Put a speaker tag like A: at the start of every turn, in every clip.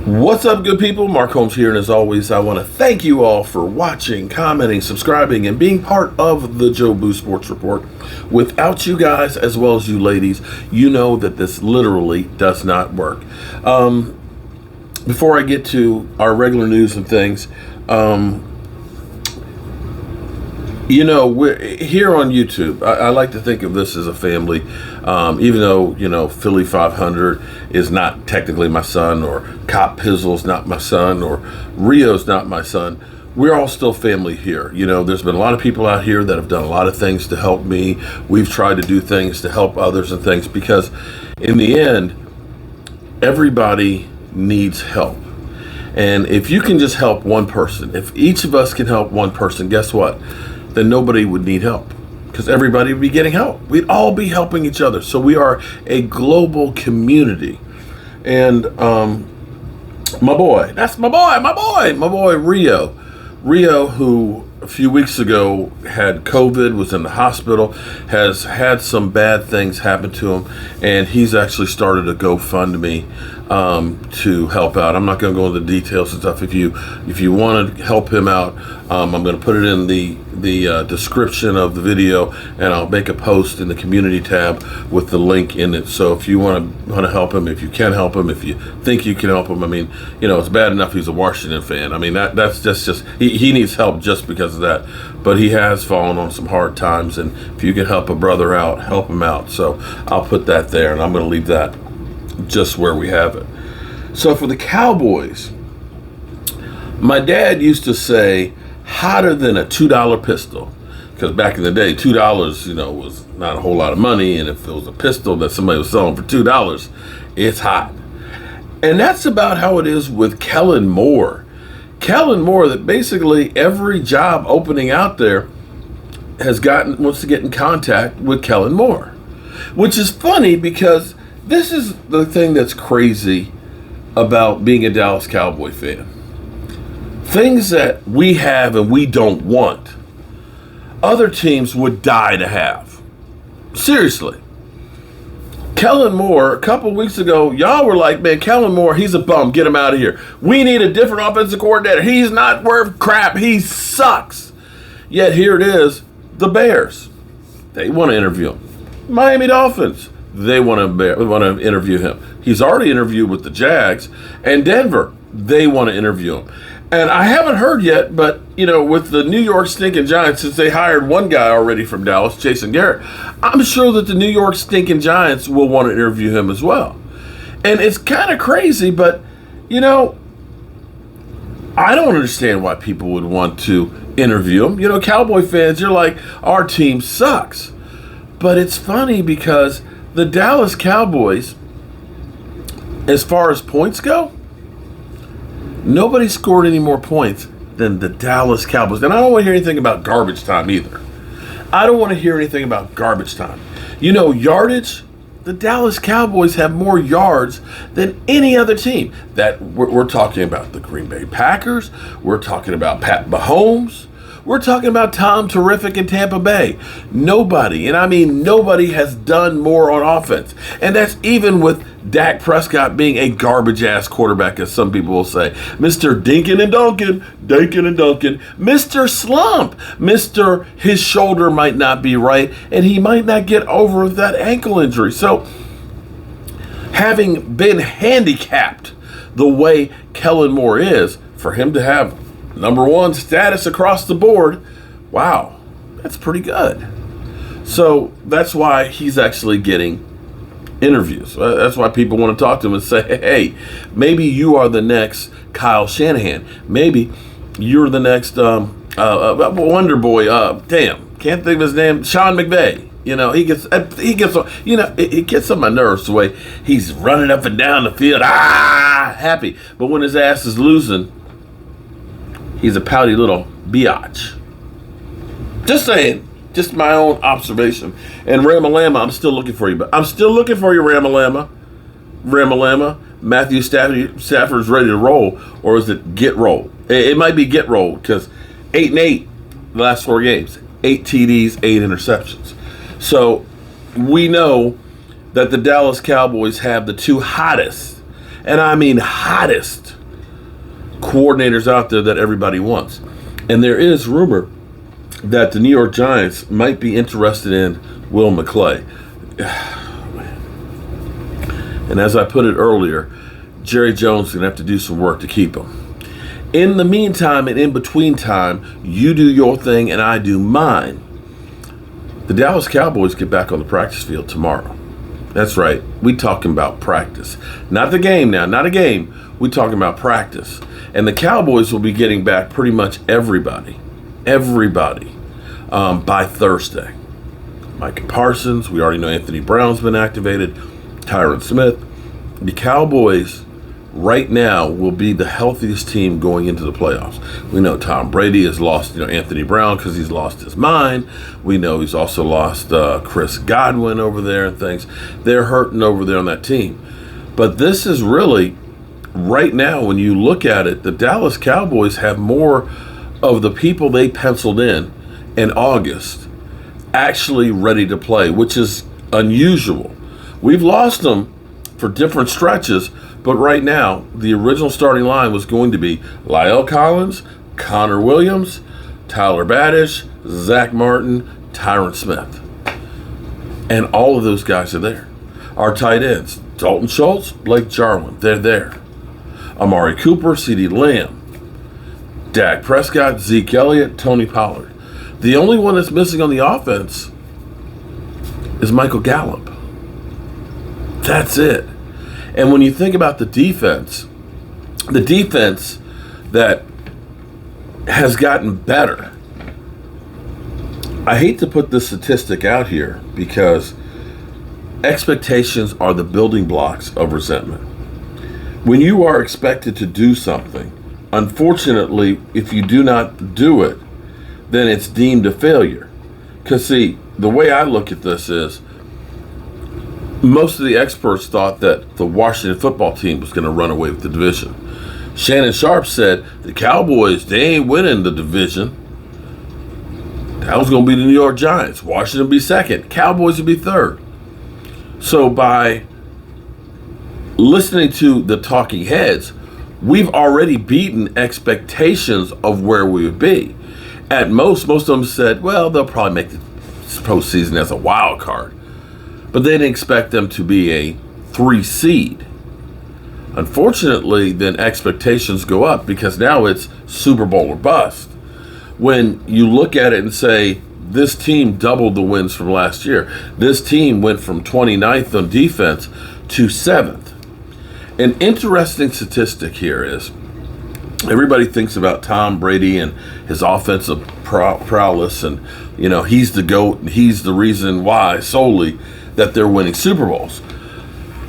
A: What's up, good people? Mark Holmes here, and as always, I want to thank you all for watching, commenting, subscribing, and being part of the Joe Boo Sports Report. Without you guys, as well as you ladies, you know that this literally does not work. Before I get to our regular news and things, we're here on YouTube. I like to think of this as a family, even though, Philly 500 is not technically my son, or Cop Pizzle's not my son, or Rio's not my son. We're all still family here. There's been a lot of people out here that have done a lot of things to help me. We've tried to do things to help others and things because in the end, everybody needs help. And if you can just help one person, if each of us can help one person, guess what? Then nobody would need help because everybody would be getting help. We'd all be helping each other. So we are a global community. And my boy Rio, who a few weeks ago had COVID, was in the hospital, has had some bad things happen to him, and he's actually started a GoFundMe to help out. I'm not going to go into the details and stuff. If you want to help him out, I'm going to put it in the description of the video, and I'll make a post in the community tab with the link in it. So if you want to help him, if you can help him, if you think you can help him, it's bad enough he's a Washington fan. That's just he needs help just because of that. But he has fallen on some hard times, and if you can help a brother out, help him out. So I'll put that there, and I'm going to leave that just where we have it. So for the Cowboys, my dad used to say, hotter than a $2 pistol, because back in the day, $2, was not a whole lot of money, and if it was a pistol that somebody was selling for $2, it's hot. And that's about how it is with Kellen Moore. Kellen Moore, that basically every job opening out there wants to get in contact with Kellen Moore, which is funny because this is the thing that's crazy about being a Dallas Cowboy fan. Things that we have and we don't want, other teams would die to have. Seriously. Kellen Moore, a couple weeks ago, y'all were like, man, Kellen Moore, he's a bum. Get him out of here. We need a different offensive coordinator. He's not worth crap. He sucks. Yet here it is, the Bears. They want to interview him. Miami Dolphins. They want to interview him. He's already interviewed with the Jags. And Denver, they want to interview him. And I haven't heard yet, but, with the New York stinking Giants, since they hired one guy already from Dallas, Jason Garrett, I'm sure that the New York stinking Giants will want to interview him as well. And it's kind of crazy, but, I don't understand why people would want to interview him. Cowboy fans, you're like, our team sucks. But it's funny because the Dallas Cowboys, as far as points go, nobody scored any more points than the Dallas Cowboys. And I don't want to hear anything about garbage time either. I don't want to hear anything about garbage time. Yardage, the Dallas Cowboys have more yards than any other team. That we're talking about the Green Bay Packers. We're talking about Pat Mahomes. We're talking about Tom Terrific in Tampa Bay. Nobody, and I mean nobody, has done more on offense. And that's even with Dak Prescott being a garbage-ass quarterback, as some people will say. Mr. Dinkin' and Duncan, Mr. Slump, Mr. His shoulder might not be right, and he might not get over that ankle injury. So, having been handicapped the way Kellen Moore is, for him to have number one status across the board, wow, that's pretty good. So that's why he's actually getting interviews. That's why people want to talk to him and say, hey, maybe you are the next Kyle Shanahan. Maybe you're the next Wonder Boy. Can't think of his name. Sean McVay. It gets on my nerves the way he's running up and down the field, happy. But when his ass is losing, he's a pouty little biatch. Just saying. Just my own observation. And Ramalama, I'm still looking for you. But I'm still looking for you, Ramalama. Matthew Stafford's ready to roll. Or is it get rolled? It might be get rolled because 8-8 the last 4 games. 8 TDs, 8 interceptions. So we know that the Dallas Cowboys have the 2 hottest And I mean hottest coordinators out there that everybody wants. And there is rumor that the New York Giants might be interested in Will McClay. And as I put it earlier, Jerry Jones is going to have to do some work to keep him. In the meantime and in between time, you do your thing and I do mine. The Dallas Cowboys get back on the practice field tomorrow. That's right. We talking about practice. Not the game now, not a game. We talking about practice. And the Cowboys will be getting back pretty much everybody by Thursday. Micah Parsons, we already know Anthony Brown's been activated, Tyron Smith. The Cowboys right now will be the healthiest team going into the playoffs. We know Tom Brady has lost Anthony Brown because he's lost his mind. We know he's also lost Chris Godwin over there and things. They're hurting over there on that team. But this is really, right now, when you look at it, the Dallas Cowboys have more of the people they penciled in August actually ready to play, which is unusual. We've lost them for different stretches, but right now, the original starting line was going to be La'el Collins, Connor Williams, Tyler Badish, Zach Martin, Tyron Smith. And all of those guys are there. Our tight ends, Dalton Schultz, Blake Jarwin, they're there. Amari Cooper, CeeDee Lamb, Dak Prescott, Zeke Elliott, Tony Pollard. The only one that's missing on the offense is Michael Gallup. That's it. And when you think about the defense that has gotten better, I hate to put this statistic out here because expectations are the building blocks of resentment. When you are expected to do something, unfortunately, if you do not do it, then it's deemed a failure. Because see, the way I look at this is, most of the experts thought that the Washington football team was going to run away with the division. Shannon Sharp said the Cowboys, they ain't winning the division. That was going to be the New York Giants. Washington would be second. Cowboys would be third. So by listening to the talking heads, we've already beaten expectations of where we would be. At most of them said, well, they'll probably make the postseason as a wild card. But they didn't expect them to be a 3 seed. Unfortunately, then expectations go up because now it's Super Bowl or bust. When you look at it and say, this team doubled the wins from last year. This team went from 29th on defense to 7th. An interesting statistic here is, everybody thinks about Tom Brady and his offensive prowess, and he's the GOAT, and he's the reason why solely that they're winning Super Bowls.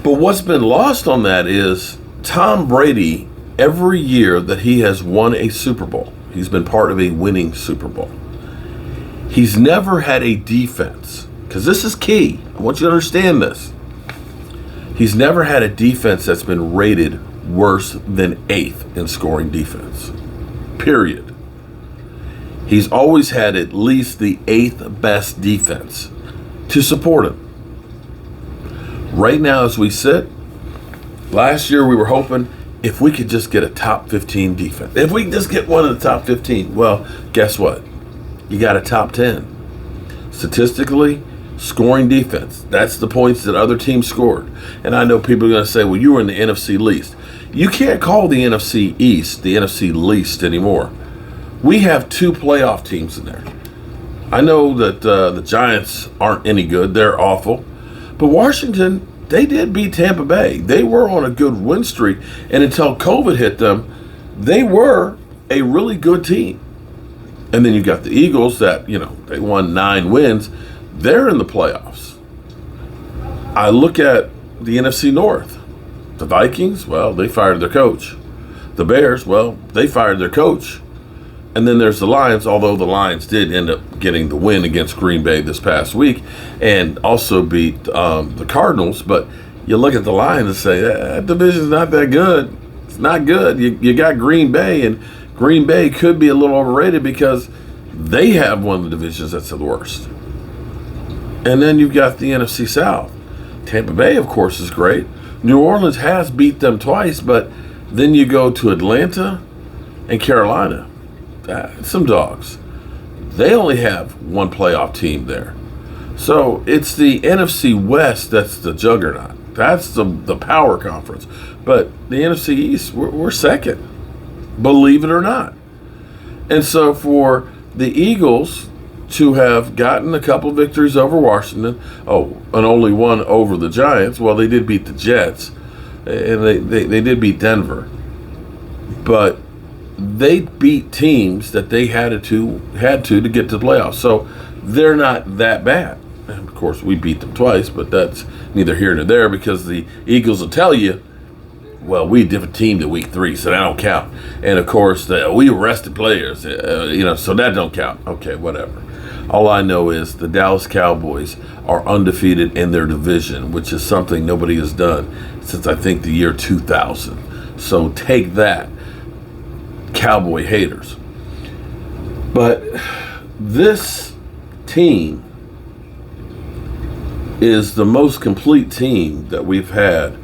A: But what's been lost on that is Tom Brady, every year that he has won a Super Bowl, he's been part of a winning Super Bowl. He's never had a defense, because this is key. I want you to understand this. He's never had a defense that's been rated worse than 8th in scoring defense. Period. He's always had at least the 8th best defense to support him. Right now, as we sit, last year we were hoping if we could just get a top 15 defense. If we could just get one of the top 15, well, guess what? You got a top 10. Statistically, scoring defense. That's the points that other teams scored. And I know people are going to say, well, you were in the NFC least. You can't call the NFC East the NFC least anymore. We have 2 playoff teams in there. I know that the Giants aren't any good. They're awful. But Washington, they did beat Tampa Bay. They were on a good win streak. And until COVID hit them, they were a really good team. And then you got the Eagles that, they won 9 wins. They're in the playoffs. I look at the NFC North. The Vikings, well, they fired their coach. The Bears, well, they fired their coach. And then there's the Lions, although the Lions did end up getting the win against Green Bay this past week and also beat the Cardinals. But you look at the Lions and say, that division's not that good. It's not good. You got Green Bay, and Green Bay could be a little overrated because they have one of the divisions that's the worst. And then you've got the NFC South. Tampa Bay, of course, is great. New Orleans has beat them twice, but then you go to Atlanta and Carolina. Some dogs. They only have one playoff team there. So it's the NFC West that's the juggernaut. That's the power conference. But the NFC East, we're second, believe it or not. And so for the Eagles to have gotten a couple victories over Washington, and only one over the Giants, well, they did beat the Jets, and they did beat Denver. But they beat teams that they had to get to the playoffs. So they're not that bad. And of course, we beat them twice, but that's neither here nor there because the Eagles will tell you, well, we different team to week 3, so that don't count. And of course, we arrested players, so that don't count. Okay, whatever. All I know is the Dallas Cowboys are undefeated in their division, which is something nobody has done since I think the year 2000. So take that, Cowboy haters. But this team is the most complete team that we've had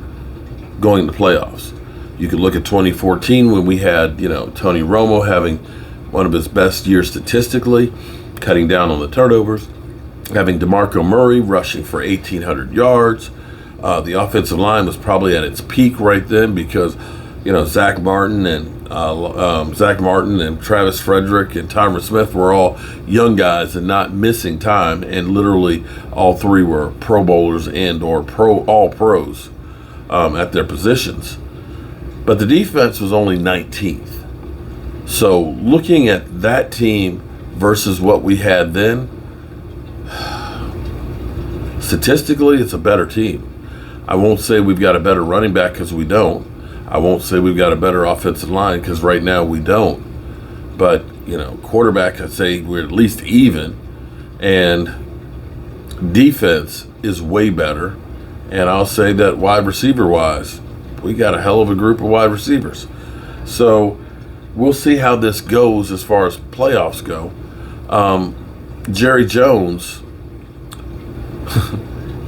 A: going to playoffs. You could look at 2014 when we had, Tony Romo having one of his best years statistically, cutting down on the turnovers, having DeMarco Murray rushing for 1,800 yards. The offensive line was probably at its peak right then because, Zach Martin and Travis Frederick and Tyron Smith were all young guys and not missing time, and literally all three were Pro Bowlers and or all pros at their positions. But the defense was only 19th. So looking at that team versus what we had then, statistically, it's a better team. I won't say we've got a better running back because we don't. I won't say we've got a better offensive line because right now we don't. But, quarterback, I'd say we're at least even. And defense is way better. And I'll say that wide receiver-wise, we got a hell of a group of wide receivers. So we'll see how this goes as far as playoffs go. Jerry Jones,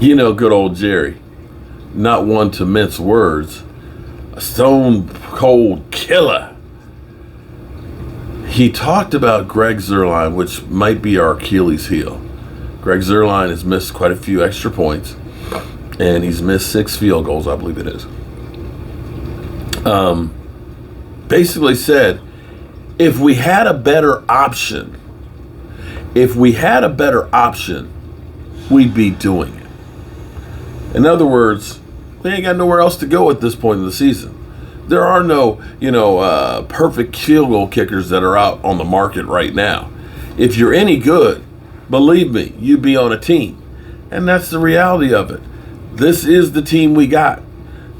A: good old Jerry, not one to mince words, a stone cold killer. He talked about Greg Zuerlein, which might be our Achilles heel. Greg Zuerlein has missed quite a few extra points, and he's missed 6 field goals, I believe it is. Basically said, if we had a better option, we'd be doing it. In other words, we ain't got nowhere else to go at this point in the season. There are no, perfect field goal kickers that are out on the market right now. If you're any good, believe me, you'd be on a team. And that's the reality of it. This is the team we got.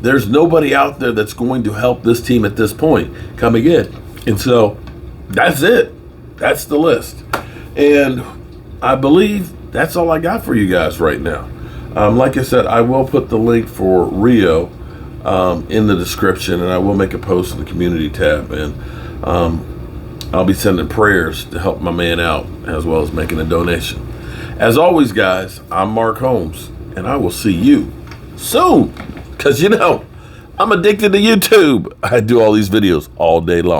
A: There's nobody out there that's going to help this team at this point coming in. And so that's it. That's the list. And I believe that's all I got for you guys right now. Like I said, I will put the link for Rio in the description, and I will make a post in the community tab. And I'll be sending prayers to help my man out as well as making a donation. As always, guys, I'm Mark Holmes, and I will see you soon. Because, I'm addicted to YouTube. I do all these videos all day long.